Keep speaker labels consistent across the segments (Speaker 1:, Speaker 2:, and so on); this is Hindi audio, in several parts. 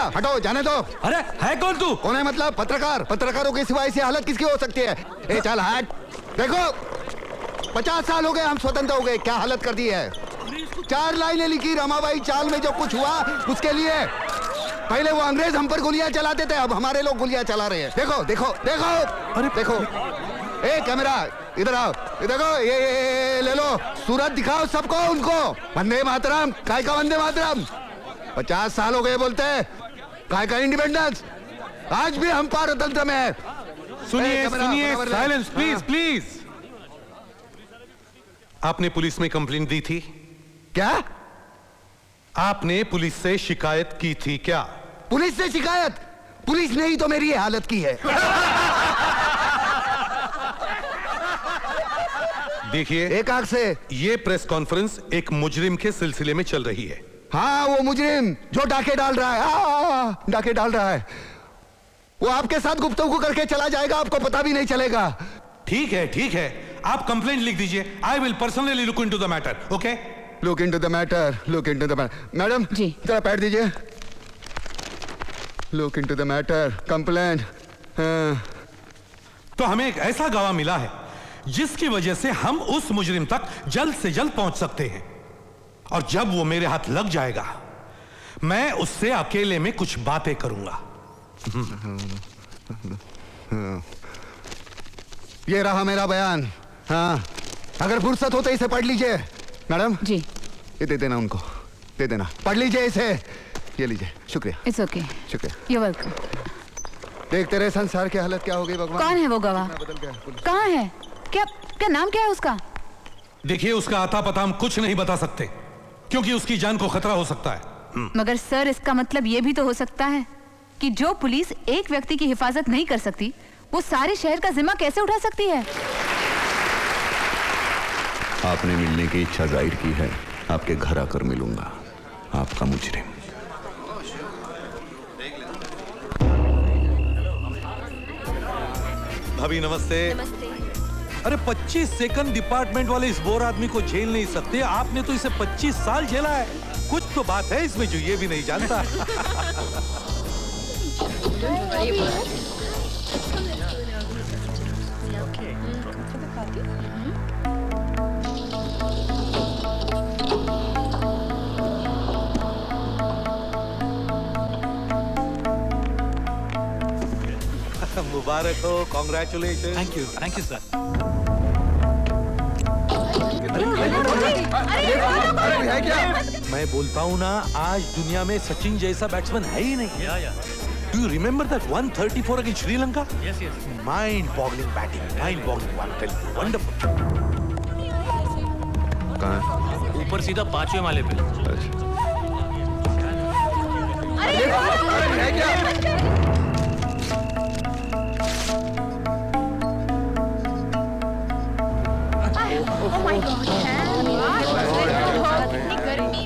Speaker 1: हटो, जाने दो।
Speaker 2: अरे है कौन तू?
Speaker 1: कौन है मतलब? पत्रकार। पत्रकारों की सिवा ऐसी हालत किसकी हो सकती है? ए चल हट। देखो 50 साल हो गए हम स्वतंत्र हो गए, क्या हालत कर दी है। 4 लाइनें लिखी रमाबाई चाल में, जो कुछ हुआ उसके लिए। पहले वो अंग्रेज हम पर गोलियां चलाते थे, अब हमारे लोग गोलियां चला रहे हैं। देखो देखो देखो।
Speaker 2: अरे
Speaker 1: देखो, ए कैमरा इधर आओ, देखो ये ले लो, सूरत दिखाओ सबको, उनको। वंदे मातरम, काय का वंदे मातरम? 50 साल हो गए बोलते हैं, काय का इंडिपेंडेंस? आज भी हम पारतंत्र में है।
Speaker 2: सुनिए सुनिए, साइलेंस प्लीज प्लीज। आपने पुलिस में कंप्लेंट दी थी
Speaker 1: क्या?
Speaker 2: आपने पुलिस से शिकायत की थी क्या?
Speaker 1: पुलिस से शिकायत? पुलिस ने ही तो मेरी ये हालत की है।
Speaker 2: देखिए,
Speaker 1: एक आंख से
Speaker 2: ये प्रेस कॉन्फ्रेंस एक मुजरिम के सिलसिले में चल रही है।
Speaker 1: हाँ, वो मुजरिम जो डाके डाल रहा है, डाके डाल रहा है, वो आपके साथ गुफ्तगू करके चला जाएगा, आपको पता भी नहीं चलेगा।
Speaker 2: ठीक है, आप कंप्लेंट लिख दीजिए। I will personally look into the matter. Okay,
Speaker 1: look into the matter, look into the matter. Madam
Speaker 3: ji,
Speaker 1: जरा पैड दीजिए। Look into the matter, complaint.
Speaker 2: तो हमें एक ऐसा गवाह मिला है जिसकी वजह से हम उस मुजरिम तक जल्द से जल्द पहुंच सकते हैं, और जब वो मेरे हाथ लग जाएगा मैं उससे अकेले में कुछ बातें करूंगा।
Speaker 1: ये रहा मेरा बयान। हाँ, अगर फुर्सत हो तो इसे पढ़ लीजिए। मैडम
Speaker 3: जी,
Speaker 1: ये दे देना, उनको दे देना, पढ़ लीजिए इसे। ये लीजिए, शुक्रिया।
Speaker 3: इट्स ओके,
Speaker 1: शुक्रिया।
Speaker 3: You welcome.
Speaker 1: देखते रहे संसार की हालत क्या हो गई भगवान।
Speaker 3: कौन है वो गवाह?
Speaker 1: बदल गया।
Speaker 3: कहाँ है? क्या क्या नाम क्या है उसका?
Speaker 2: देखिए, उसका आता पता हम कुछ नहीं बता सकते क्योंकि उसकी जान को खतरा हो सकता है।
Speaker 3: मगर सर, इसका मतलब ये भी तो हो सकता है कि जो पुलिस एक व्यक्ति की हिफाजत नहीं कर सकती, वो सारे शहर का जिम्मा कैसे उठा सकती है?
Speaker 4: आपने मिलने की इच्छा जाहिर की है, आपके घर आकर मिलूंगा, आपका मुजरिम।
Speaker 2: भाभी नमस्ते। अरे 25 सेकंड डिपार्टमेंट वाले इस बोर आदमी को झेल नहीं सकते, आपने तो इसे 25 साल झेला है। कुछ तो बात है इसमें जो ये भी नहीं जानता। मुबारक हो, कॉन्ग्रेचुलेशन।
Speaker 5: Thank you sir.
Speaker 1: है क्या?
Speaker 2: मैं बोलता हूँ ना, आज दुनिया में सचिन जैसा बैट्समैन है ही नहीं। Do you remember that 134 against Sri Lanka?
Speaker 5: Yes yes.
Speaker 2: Mind boggling batting, mind boggling, wonderful.
Speaker 4: कहाँ?
Speaker 5: ऊपर सीधा 5वें माले पे।
Speaker 1: है क्या?
Speaker 3: Oh my God! कितनी गर्मी।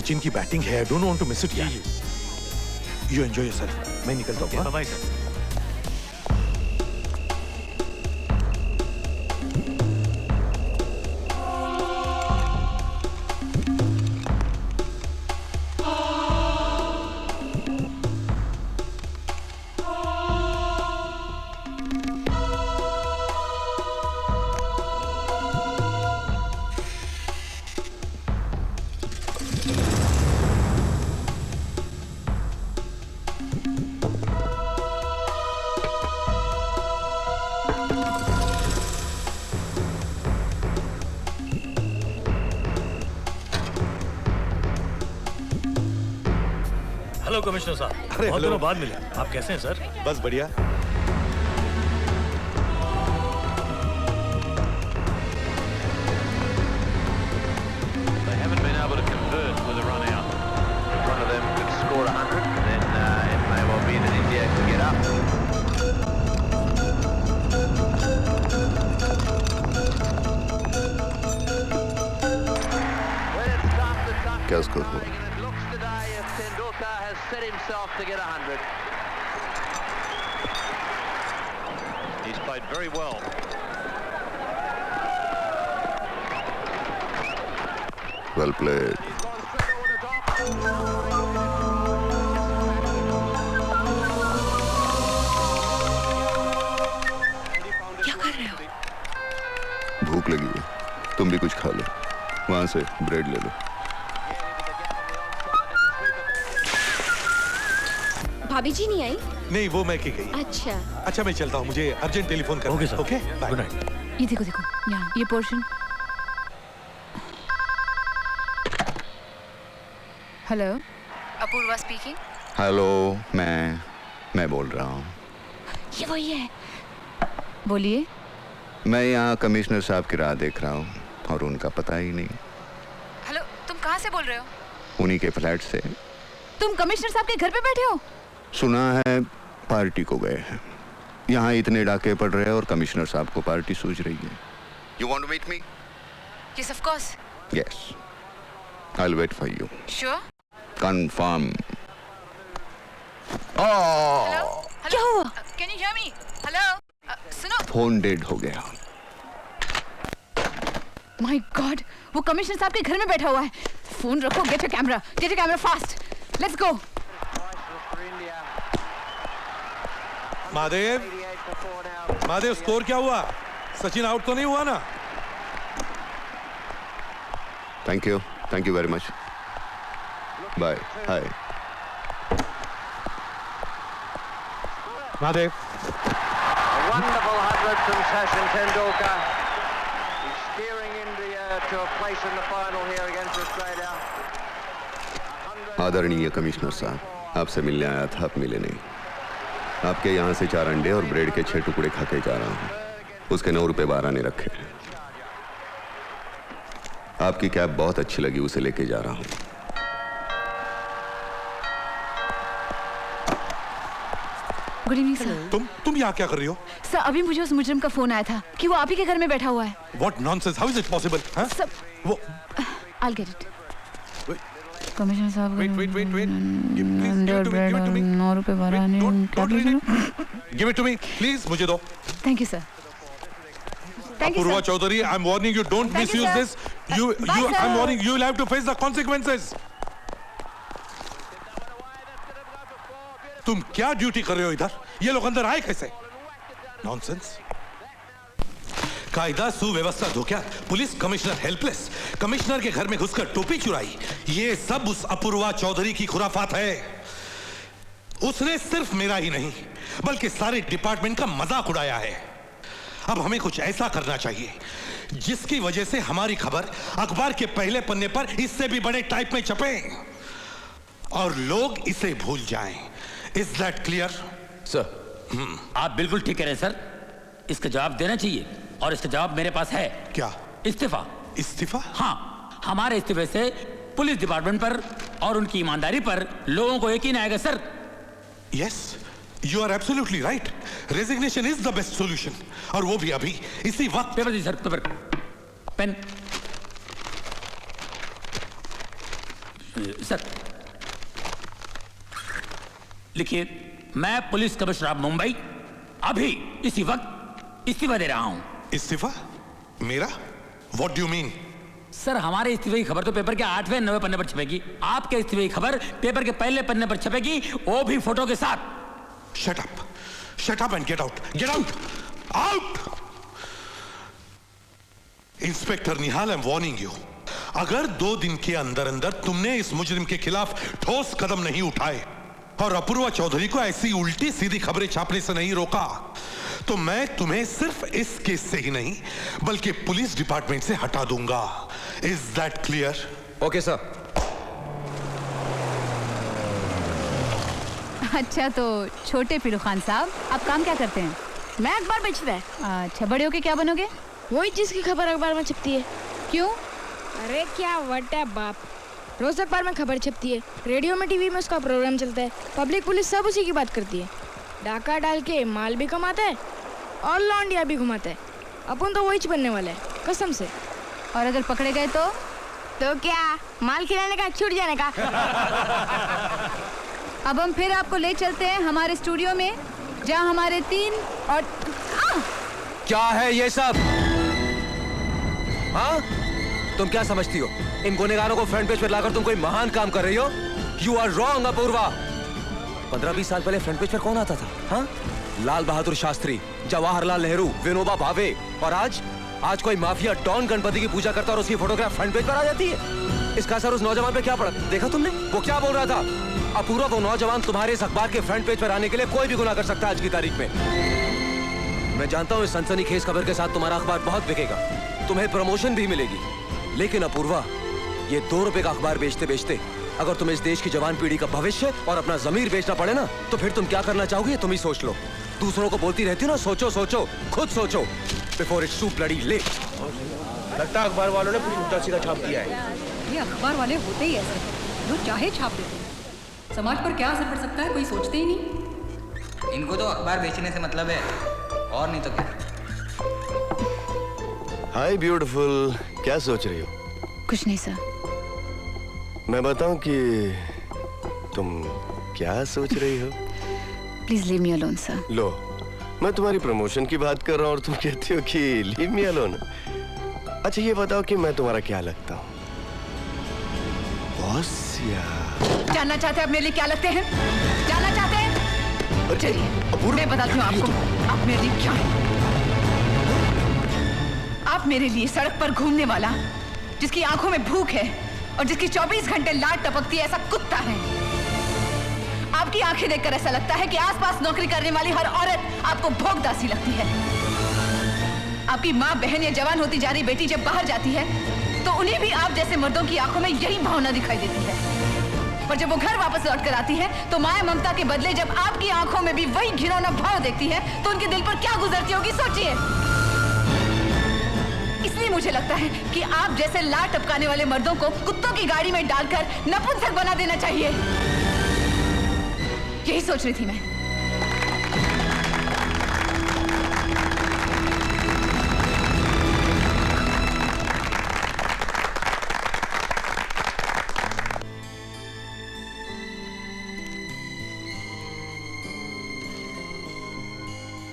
Speaker 2: सचिन की बैटिंग है, I don't want to miss it यार। यू एंजॉय योरसेल्फ, मैं निकलता हूँ।
Speaker 5: Bye bye sir. Hello commissioner साहब, बहुत
Speaker 2: हेलो।
Speaker 5: दिनों बाद मिले। आप कैसे हैं सर?
Speaker 2: बस बढ़िया।
Speaker 6: They haven't been able to convert with a run out. One of them could score 100, then it may well be that India can get up. When it's tough, the tough
Speaker 4: क्या
Speaker 6: is
Speaker 4: स्कोर हुआ?
Speaker 6: coming, and it looks today as Tendulkar has set himself to get 100. He's played very well.
Speaker 4: Well played.
Speaker 6: He's gone straight over the top.
Speaker 3: क्या कर रहे हो?
Speaker 4: भूख लगी है, तुम भी कुछ खा लो, वहां से ब्रेड ले लो।
Speaker 7: भाभी जी नहीं आई?
Speaker 2: नहीं, वो मैं की गई।
Speaker 7: अच्छा।
Speaker 2: अच्छा मैं चलता हूँ, मुझे अर्जेंट टेलीफोन करना
Speaker 5: ओके
Speaker 2: है।
Speaker 5: Sir.
Speaker 2: Okay bye.
Speaker 5: Good night.
Speaker 3: ये देखो देखो, यहाँ ये portion. Hello, Apoorva speaking.
Speaker 4: Hello, मैं बोल रहा हूँ।
Speaker 3: ये वही है। बोलिए।
Speaker 4: मैं यहाँ कमिश्नर साहब की राह देख रहा हूँ और उनका पता ही नहीं।
Speaker 3: हेलो, तुम कहाँ से बोल रहे हो?
Speaker 4: उन्हीं के फ्लैट से।
Speaker 3: तुम कमिश्नर साहब के घर पे बैठे हो?
Speaker 4: सुना है पार्टी को गए हैं। यहाँ इतने डाके पड़ रहे हैं और कमिश्नर साहब को पार्टी सूझ रही है। You want to meet me?
Speaker 3: Yes of course.
Speaker 4: Yes, I will wait for you.
Speaker 3: Sure.
Speaker 4: Confirm.
Speaker 3: क्या हुआ? Can you hear me? Hello, सुनो।
Speaker 4: फोन डेड हो गया।
Speaker 3: माय गॉड, वो कमिश्नर साहब के घर में बैठा हुआ है। फोन रखो, get your camera fast. Let's go.
Speaker 2: Mahadev, score क्या हुआ? सचिन आउट तो नहीं हुआ ना?
Speaker 4: Thank you very much. Bye. Hi.
Speaker 2: Mahadev,
Speaker 6: A wonderful 100 from Sachin Tendulkar. He's steering India to a place in the final here against Australia.
Speaker 4: आदरणीय कमिश्नर साहब, आपसे मिलने आया था, आप मिले नहीं। आपके यहाँ से 4 अंडे और ब्रेड के 6 टुकड़े खा के जा रहा हूँ। उसके 9 रुपए 12 ने रखे। आपकी कैब बहुत अच्छी लगी, उसे लेके जा रहा हूँ।
Speaker 3: Good evening sir.
Speaker 2: तुम यहाँ क्या कर रही हो?
Speaker 3: सर, अभी मुझे उस मुजरिम का फोन आया था कि वो आप ही के घर में बैठा हुआ है।
Speaker 2: What nonsense? How is it possible? हाँ?
Speaker 3: सब
Speaker 2: वो
Speaker 3: I'll get it.
Speaker 2: Wait.
Speaker 3: Commissioner साहब
Speaker 2: Wait. Give it to me.
Speaker 3: 9 रुपए 12
Speaker 2: Wait,
Speaker 3: ने
Speaker 2: don't read it. Give it to me, please. मुझे दो।
Speaker 3: Thank you sir. Thank you
Speaker 2: Apurva
Speaker 3: sir.
Speaker 2: Chaudhary, I'm warning you. Don't
Speaker 3: Thank you,
Speaker 2: misuse
Speaker 3: sir.
Speaker 2: this. You.
Speaker 3: Bye, sir.
Speaker 2: I'm warning you. You'll have to face the consequences. तुम क्या ड्यूटी कर रहे हो इधर? ये लोग अंदर आए कैसे? नॉनसेंस। कायदा सुव्यवस्था धोखा, पुलिस कमिश्नर हेल्पलेस, कमिश्नर के घर में घुसकर टोपी चुराई, ये सब उस अपूर्वा चौधरी की खुराफात है। उसने सिर्फ मेरा ही नहीं बल्कि सारे डिपार्टमेंट का मजाक उड़ाया है। अब हमें कुछ ऐसा करना चाहिए जिसकी वजह से हमारी खबर अखबार के पहले पन्ने पर इससे भी बड़े टाइप में छपे और लोग इसे भूल जाएं। Is that clear?
Speaker 8: सर, आप बिल्कुल ठीक कह रहे हैं सर। इसका जवाब देना चाहिए और इसका जवाब मेरे पास है।
Speaker 2: क्या?
Speaker 8: इस्तीफा।
Speaker 2: इस्तीफा?
Speaker 8: हाँ, हमारे इस्तीफे से पुलिस डिपार्टमेंट पर और उनकी ईमानदारी पर लोगों को यकीन आएगा sir.
Speaker 2: Yes, you are absolutely right. Resignation is the best solution, और वो भी अभी इसी वक्त।
Speaker 8: पेपर दी सर, पेपर, पेन। सर लिखिए, मैं पुलिस कमिश्नर ऑफ मुंबई अभी इसी वक्त इस्तीफा दे रहा हूं।
Speaker 2: इस्तीफा? मेरा? What do you mean?
Speaker 8: Sir हमारे इस्तीफे की खबर तो पेपर के 8वें 9वें पन्ने पर छपेगी, आपके इस्तीफे की खबर पेपर के पहले पन्ने पर छपेगी, वो भी फोटो के साथ।
Speaker 2: Shut up and get out! Out! Inspector Nihal, I'm warning you. अगर 2 दिन के अंदर अंदर तुमने इस मुजरिम के खिलाफ ठोस कदम नहीं उठाए और अपूर्वा चौधरी को ऐसी उल्टी सीधी खबरें छापने से नहीं रोका, तो मैं तुम्हें सिर्फ इस केस से ही नहीं बल्कि पुलिस डिपार्टमेंट से हटा दूंगा। Is that clear?
Speaker 9: Okay sir.
Speaker 3: अच्छा, तो छोटे पीरू खान साहब, आप काम क्या करते हैं?
Speaker 7: मैं अखबार बेचता है।
Speaker 3: अच्छा, बड़े होके क्या बनोगे?
Speaker 7: वही चीज की खबर अखबार में छपती है।
Speaker 3: क्यों?
Speaker 7: अरे क्या वट है बाप, रोज अखबार में खबर छपती है, रेडियो में टीवी में उसका प्रोग्राम चलता है, पब्लिक पुलिस सब उसी की बात करती है। डाका डाल के माल भी कमाता है और लौंडिया भी घुमाता है। अपन तो वही बनने वाला है, कसम से।
Speaker 3: और अगर पकड़े गए तो
Speaker 7: क्या माल खिलाने का, छूट जाने का?
Speaker 3: अब हम फिर आपको ले चलते हैं हमारे स्टूडियो में, जहां हमारे 3 और
Speaker 9: क्या है ये सब? हाँ, तुम क्या समझती हो? इन गुनेगारों को फ्रंट पेज पर लाकर तुम कोई महान काम कर रही हो? You are wrong Apoorva. 15-20 साल पहले फ्रंट पेज पर कौन आता था? हाँ, लाल बहादुर शास्त्री, जवाहरलाल नेहरू, विनोबा भावे, और आज कोई माफिया डॉन गणपति की पूजा करता और उसकी फोटोग्राफ फ्रंट पेज पर आ जाती है। इसका असर उस नौजवान पे क्या पड़ा, देखा तुमने? वो क्या बोल रहा था? अपूर्वा, वो नौजवान तुम्हारे इस अखबार के फ्रंट पेज पर आने के लिए कोई भी गुनाह कर सकता है आज की तारीख में। मैं जानता हूँ इस सनसनीखेज खबर के साथ तुम्हारा अखबार बहुत बिकेगा, तुम्हें प्रमोशन भी मिलेगी, लेकिन अपूर्वा, ये 2 रुपए का अखबार बेचते बेचते अगर तुम्हें इस देश की जवान पीढ़ी का भविष्य और अपना जमीर बेचना पड़े ना, तो फिर तुम क्या करना चाहोगे तुम ही सोच लो। दूसरों को बोलती रहती हो ना, सोचो, खुद सोचो, before it's too bloody late.
Speaker 10: लगता है अखबार वालों ने कुछ उल्टा सीधा छाप दिया है।
Speaker 11: ये अखबार वाले होते ही ऐसे हैं, जो चाहे छाप देते हैं। समाज पर क्या असर पड़ सकता है कोई सोचते ही नहीं।
Speaker 12: इनको तो अखबार बेचने से मतलब है, और नहीं तो क्या।
Speaker 10: हाय ब्यूटीफुल, क्या सोच रही हो?
Speaker 3: कुछ नहीं सर।
Speaker 10: मैं बताऊं कि तुम क्या सोच रही हो?
Speaker 3: Please leave me alone sir.
Speaker 10: लो, मैं तुम्हारी प्रमोशन की बात कर रहा हूँ और तुम कहती हो कि लीव मी अलोन। अच्छा ये बताओ कि मैं तुम्हारा क्या लगता हूँ? बॉस या?
Speaker 3: जानना चाहते हैं आप मेरे लिए क्या लगते हैं? जानना चाहते हैं? चलिए मैं बताती हूँ आपको आप मेरे लिए क्या हैं। आप मेरे लिए सड़क पर घूमने वाला, जिसकी आंखों में भूख है और जिसकी 24 घंटे लाट टपकती है, ऐसा कुत्ता है। आपकी आंखें देखकर ऐसा लगता है कि आसपास नौकरी करने वाली हर औरत आपको भोगदासी लगती है। आपकी माँ, बहन या जवान होती जा रही बेटी जब बाहर जाती है तो उन्हें भी आप जैसे मर्दों की आंखों में यही भावना दिखाई देती है। पर जब वो घर वापस लौट कर आती है तो माया ममता के बदले जब आपकी आंखों में भी वही घिनौना भाव देखती है तो उनके दिल पर क्या गुजरती होगी, सोचिए। इसलिए मुझे लगता है कि आप जैसे लाट टपकाने वाले मर्दों को कुत्तों की गाड़ी में डालकर नपुंसक बना देना चाहिए। यही सोच रही थी मैं।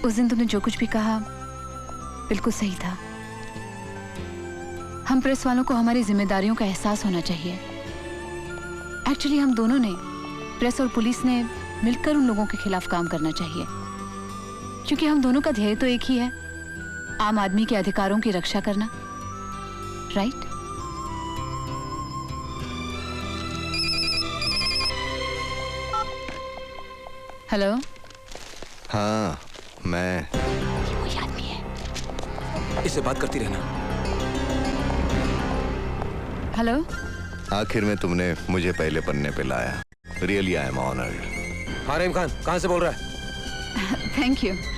Speaker 3: उस दिन तुमने जो कुछ भी कहा बिल्कुल सही था। हम प्रेस वालों को हमारी जिम्मेदारियों का एहसास होना चाहिए। एक्चुअली हम दोनों ने, प्रेस और पुलिस ने मिलकर उन लोगों के खिलाफ काम करना चाहिए, क्योंकि हम दोनों का ध्येय तो एक ही है, आम आदमी के अधिकारों की रक्षा करना। राइट? हेलो।
Speaker 10: हाँ, मैं।
Speaker 3: कोई आदमी है।
Speaker 9: इससे बात करती रहना।
Speaker 3: हेलो।
Speaker 10: आखिर में तुमने मुझे पहले पन्ने पे लाया। Really I am honoured.
Speaker 9: हाँ रहीम खान, कहाँ से बोल रहा है?
Speaker 3: Thank you.